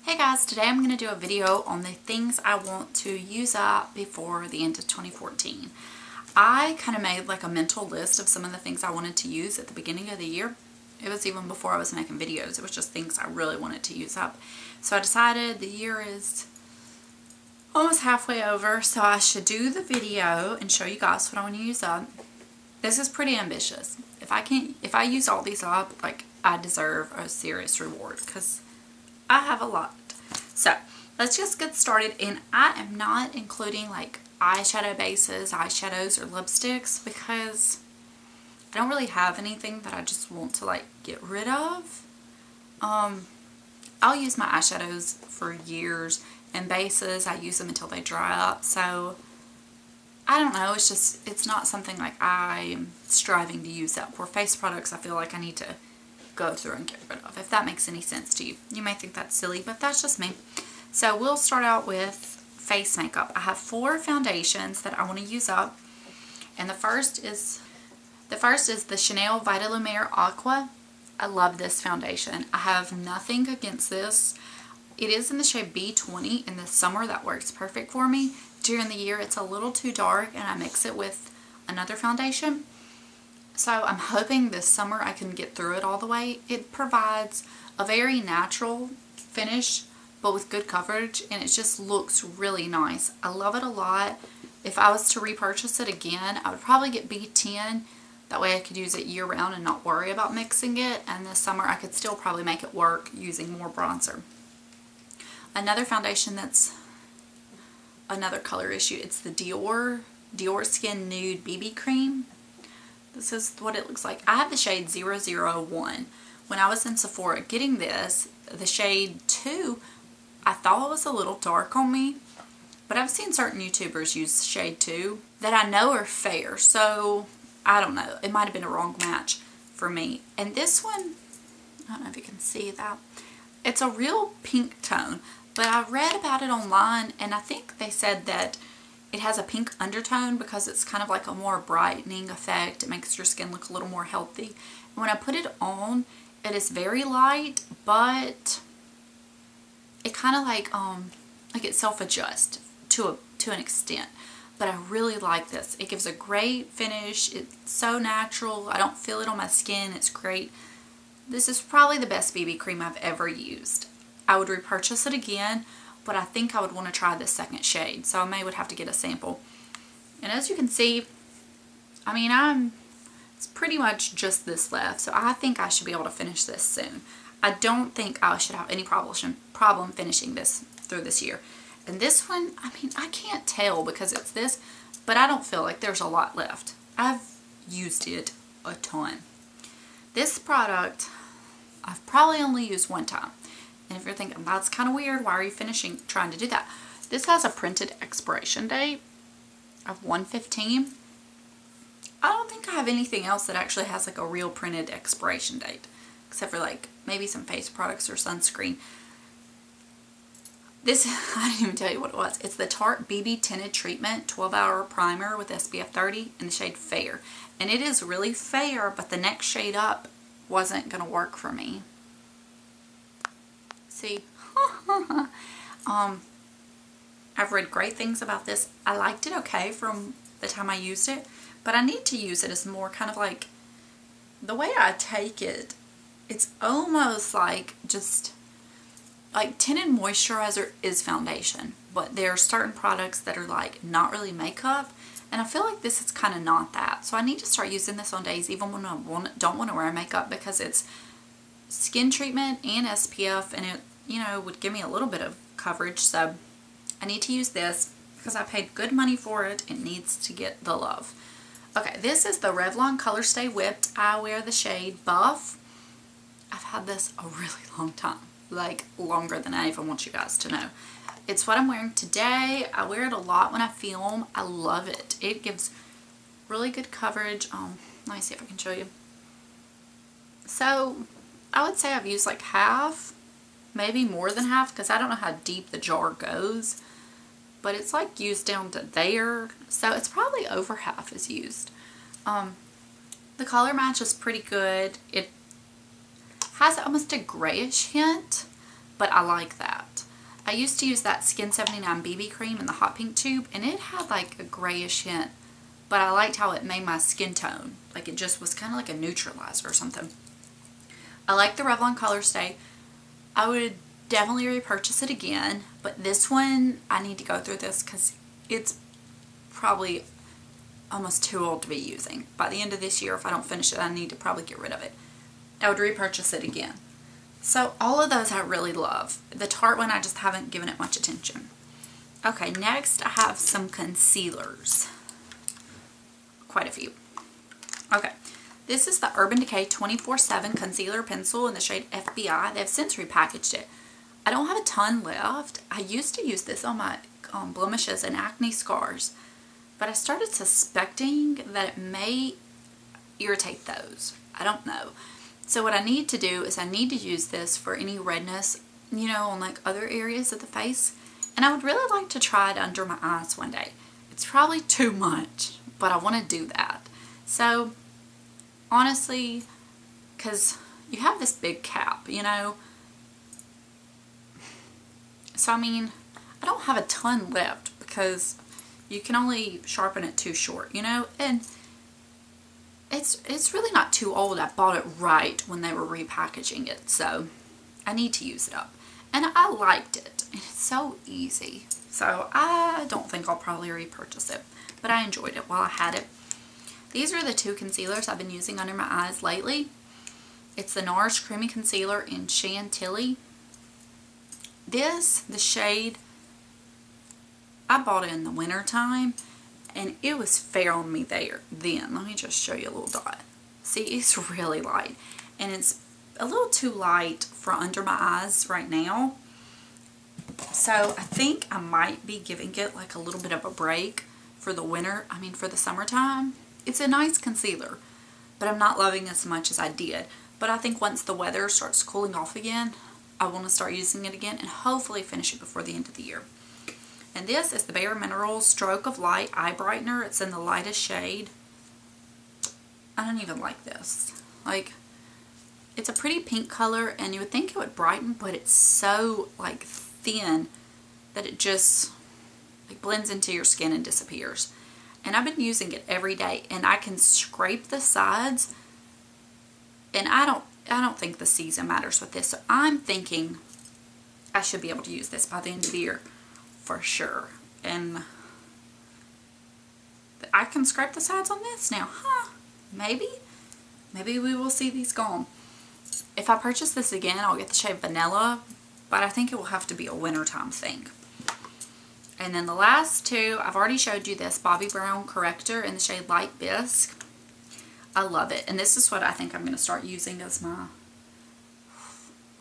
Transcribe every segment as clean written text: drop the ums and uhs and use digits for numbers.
Hey guys, today I'm going to do a video on the things I want to use up before the end of 2014. I kind of made like a mental list of some of the things I wanted to use at the beginning of the year. It was even before I was making videos. It was just things I really wanted to use up. So I decided the year is almost halfway over, so I should do the video and show you guys what I want to use up. This is pretty ambitious. If I use all these up, like I deserve a serious reward because I have a lot. So let's just get started, and I am not including like eyeshadow bases, eyeshadows, or lipsticks because I don't really have anything that I just want to like get rid of. I'll use my eyeshadows for years, and bases I use them until they dry up, so I don't know, it's not something like I'm striving to use up. For face products, I feel like I need to go through and get rid of, if that makes any sense to you. You may think that's silly, but that's just me. So we'll start out with face makeup. I have 4 foundations that I want to use up, and the first is the Chanel Vita Lumiere Aqua. I love this foundation. I have nothing against this. It is in the shade B20. In the summer, that works perfect for me. During the year, it's a little too dark, and I mix it with another foundation. So I'm hoping this summer I can get through it all the way. It provides a very natural finish, but with good coverage, and it just looks really nice. I love it a lot. If I was to repurchase it again, I would probably get B10. That way I could use it year round and not worry about mixing it. And this summer I could still probably make it work using more bronzer. Another foundation that's another color issue, it's the Dior Skin Nude BB Cream. This is what it looks like. I have the shade 001. When I was in Sephora getting this, the shade 2, I thought it was a little dark on me. But I've seen certain YouTubers use shade 2 that I know are fair. So, I don't know. It might have been a wrong match for me. And this one, I don't know if you can see that. It's a real pink tone. But I read about it online, and I think they said that it has a pink undertone because it's kind of like a more brightening effect. It makes your skin look a little more healthy. And when I put it on, it is very light, but it kind of like it self-adjusts to an extent. But I really like this. It gives a great finish. It's so natural. I don't feel it on my skin. It's great. This is probably the best BB cream I've ever used. I would repurchase it again, but I think I would want to try this second shade, so I would have to get a sample. And as you can see, I mean, it's pretty much just this left, so I think I should be able to finish this soon. I don't think I should have any problem finishing this through this year. And this one, I mean, I can't tell because it's this, but I don't feel like there's a lot left. I've used it a ton. This product, I've probably only used one time. And if you're thinking, that's kind of weird, why are you trying to do that? This has a printed expiration date of 1/15. I don't think I have anything else that actually has like a real printed expiration date. Except for like maybe some face products or sunscreen. This, I didn't even tell you what it was. It's the Tarte BB Tinted Treatment 12-Hour Primer with SPF 30 in the shade Fair. And it is really fair, but the next shade up wasn't going to work for me. See, I've read great things about this. I liked it okay from the time I used it, but I need to use it as more kind of like, the way I take it, it's almost like just like tinted moisturizer is foundation, but there are certain products that are like not really makeup, and I feel like this is kind of not that. So I need to start using this on days even when I don't want to wear makeup, because it's skin treatment and SPF, and it, you know, would give me a little bit of coverage. So I need to use this because I paid good money for it. It needs to get the love. Okay, this is the Revlon Color Stay Whipped. I wear the shade Buff. I've had this a really long time, like longer than I even want you guys to know. It's what I'm wearing today. I wear it a lot when I film. I love it. It gives really good coverage. Let me see if I can show you. So I would say I've used like half, maybe more than half, because I don't know how deep the jar goes, but it's like used down to there, so it's probably over half is used. The color match is pretty good. It has almost a grayish hint, but I like that. I used to use that Skin 79 BB cream in the hot pink tube, and it had like a grayish hint, but I liked how it made my skin tone. Like it just was kind of like a neutralizer or something. I like the Revlon Color Stay. I would definitely repurchase it again, but this one, I need to go through this because it's probably almost too old to be using. By the end of this year, if I don't finish it, I need to probably get rid of it. I would repurchase it again. So all of those I really love. The Tarte one, I just haven't given it much attention. Okay, next I have some concealers. Quite a few. Okay, this is the Urban Decay 24/7 Concealer Pencil in the shade FBI. They've since repackaged it. I don't have a ton left. I used to use this on my blemishes and acne scars, but I started suspecting that it may irritate those. I don't know. So what I need to do is I need to use this for any redness, you know, on like other areas of the face. And I would really like to try it under my eyes one day. It's probably too much, but I want to do that. So honestly, because you have this big cap, you know. So I mean, I don't have a ton left because you can only sharpen it too short, you know. And it's really not too old. I bought it right when they were repackaging it, so I need to use it up. And I liked it. It's so easy. So I don't think I'll probably repurchase it, but I enjoyed it while I had it. These are the two concealers I've been using under my eyes lately. It's the NARS Creamy Concealer in Chantilly. This, the shade, I bought it in the winter time, and it was fair on me then. Let me just show you a little dot. See, it's really light, and it's a little too light for under my eyes right now. So I think I might be giving it like a little bit of a break for the winter, for the summertime. It's a nice concealer, but I'm not loving it as much as I did. But I think once the weather starts cooling off again, I want to start using it again and hopefully finish it before the end of the year. And this is the Bare Minerals Stroke of Light Eye Brightener. It's in the lightest shade. I don't even like this. Like, it's a pretty pink color, and you would think it would brighten, but it's so like thin that it just like blends into your skin and disappears. And I've been using it every day, and I can scrape the sides, and I don't think the season matters with this. So I'm thinking I should be able to use this by the end of the year for sure. And I can scrape the sides on this now, huh? Maybe we will see these gone. If I purchase this again, I'll get the shade Vanilla, but I think it will have to be a wintertime thing. And then the last two, I've already showed you this Bobbi Brown corrector in the shade Light Bisque. I love it, and this is what I think I'm going to start using as my,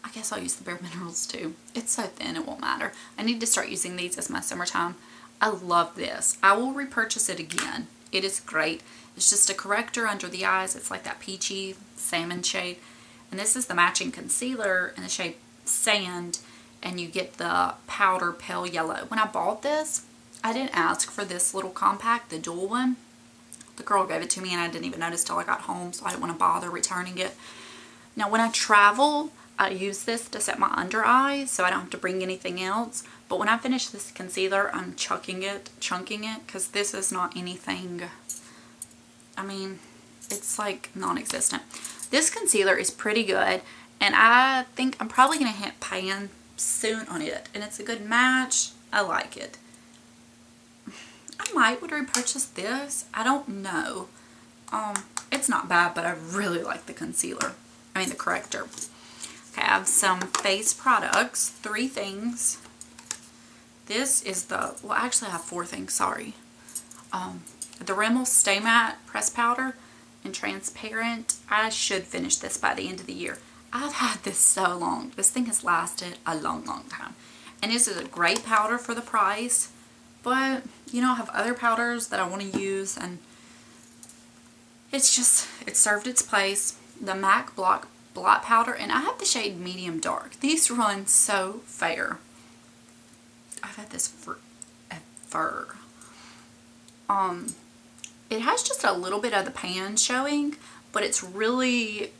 I guess I'll use the Bare Minerals too. It's so thin it won't matter. I need to start using these as my summertime. I love this. I will repurchase it again. It is great. It's just a corrector under the eyes. It's like that peachy salmon shade. And this is the matching concealer in the shade Sand, and you get the powder pale yellow. When I bought this, I didn't ask for this little compact, the dual one. The girl gave it to me and I didn't even notice till I got home, so I didn't want to bother returning it. Now when I travel, I use this to set my under eye so I don't have to bring anything else. But when I finish this concealer, I'm chunking it, because this is not anything, it's like non-existent. This concealer is pretty good, and I think I'm probably going to hit pan soon on it, and it's a good match. I like it. I would repurchase this. I don't know. It's not bad, but I really like the concealer. The corrector. Okay, I have some face products. 3 things. This is actually I have 4 things, sorry. The Rimmel Stay Matte Press Powder in Transparent. I should finish this by the end of the year. I've had this so long. This thing has lasted a long, long time. And this is a great powder for the price. But, I have other powders that I want to use, and it served its place. The MAC Blot Powder, and I have the shade Medium Dark. These run so fair. I've had this forever. It has just a little bit of the pan showing, but it's really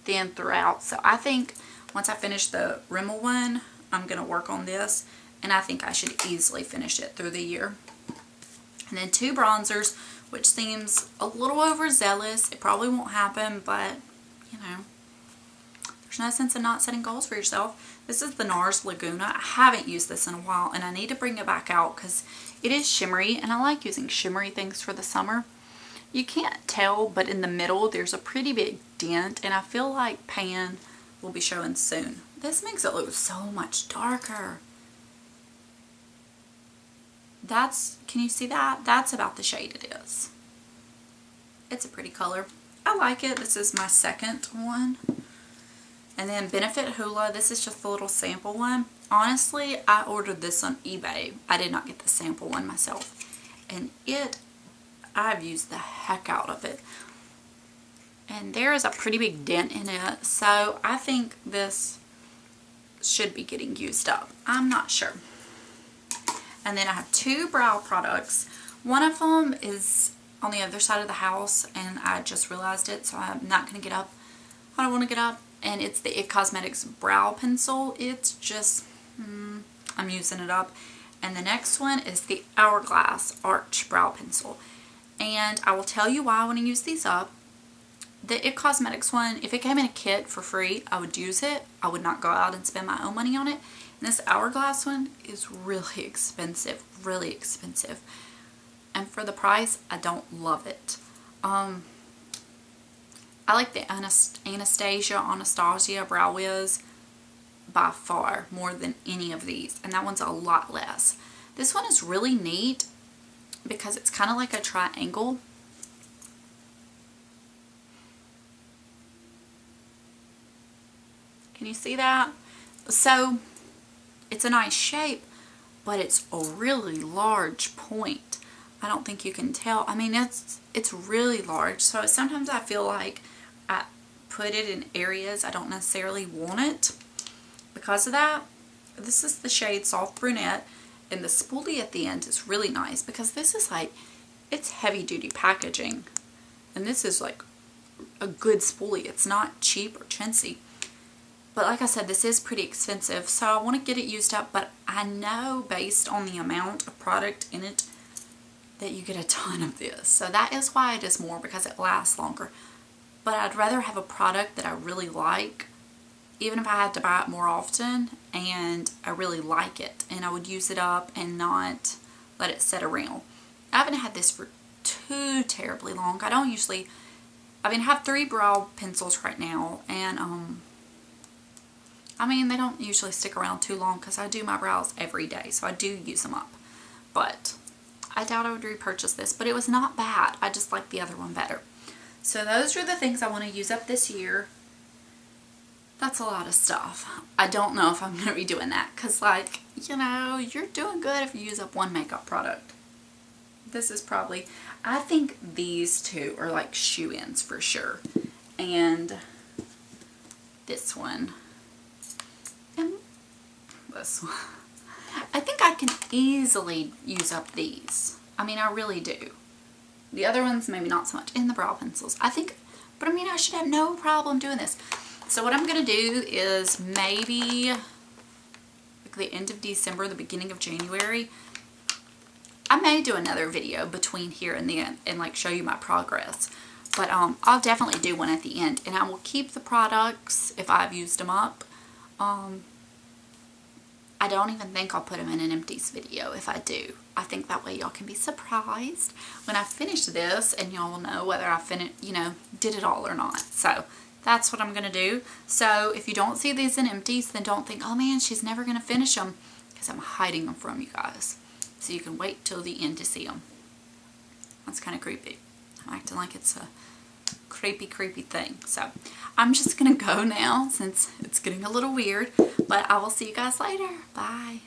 thin throughout. So I think once I finish the Rimmel one, I'm going to work on this, and I think I should easily finish it through the year. And then 2 bronzers, which seems a little overzealous. It probably won't happen, but, you know, there's no sense in not setting goals for yourself. This is the NARS Laguna. I haven't used this in a while, and I need to bring it back out because it is shimmery, and I like using shimmery things for the summer. You can't tell, but in the middle there's a pretty big dent, and I feel like pan will be showing soon. This makes it look so much darker. Can you see that? That's about the shade it is. It's a pretty color. I like it. This is my second one. And then Benefit Hula, this is just the little sample one. Honestly, I ordered this on eBay. I did not get the sample one myself. And I've used the heck out of it. And there is a pretty big dent in it. So I think this should be getting used up. I'm not sure. And then I have 2 brow products. One of them is on the other side of the house, and I just realized it, so I'm not going to get up. I don't want to get up. And it's the IT Cosmetics Brow Pencil. It's just, I'm using it up. And the next one is the Hourglass Arch Brow Pencil. And I will tell you why I want to use these up. The IT Cosmetics one, if it came in a kit for free, I would use it. I would not go out and spend my own money on it. And this Hourglass one is really expensive, really expensive. And for the price, I don't love it. I like the Anastasia Brow Wiz by far more than any of these. And that one's a lot less. This one is really neat because it's kind of like a triangle. Can you see that? So it's a nice shape, but it's a really large point. I don't think you can tell. I mean, it's really large. So sometimes I feel like I put it in areas I don't necessarily want it because of that. This is the shade Soft Brunette, and the spoolie at the end is really nice because this is like, it's heavy duty packaging, and this is like a good spoolie. It's not cheap or chintzy. But like I said, this is pretty expensive, so I want to get it used up, but I know based on the amount of product in it that you get a ton of this. So that is why it is more, because it lasts longer. But I'd rather have a product that I really like, even if I had to buy it more often, and I really like it, and I would use it up and not let it sit around. I haven't had this for too terribly long. I don't usually, I mean, I have 3 brow pencils right now, and I mean, they don't usually stick around too long because I do my brows every day, so I do use them up. But I doubt I would repurchase this, but it was not bad. I just like the other one better. So those are the things I want to use up this year. That's a lot of stuff. I don't know if I'm going to be doing that because, like, you know, you're doing good if you use up one makeup product. This is probably, I think these 2 are like shoe-ins for sure. And this one. And this one. I think I can easily use up these. I mean, I really do. The other ones, maybe not so much. In the brow pencils. I think, but I mean, I should have no problem doing this. So what I'm going to do is maybe like the end of December, the beginning of January, I may do another video between here and the end and like show you my progress. But I'll definitely do one at the end. And I will keep the products if I've used them up. I don't even think I'll put them in an empties video if I do. I think that way y'all can be surprised when I finish this, and y'all will know whether I did it all or not. So that's what I'm going to do. So if you don't see these in empties, then don't think, oh man, she's never going to finish them, because I'm hiding them from you guys. So you can wait till the end to see them. That's kind of creepy. I'm acting like it's a creepy thing. So I'm just going to go now since it's getting a little weird. But I will see you guys later. Bye.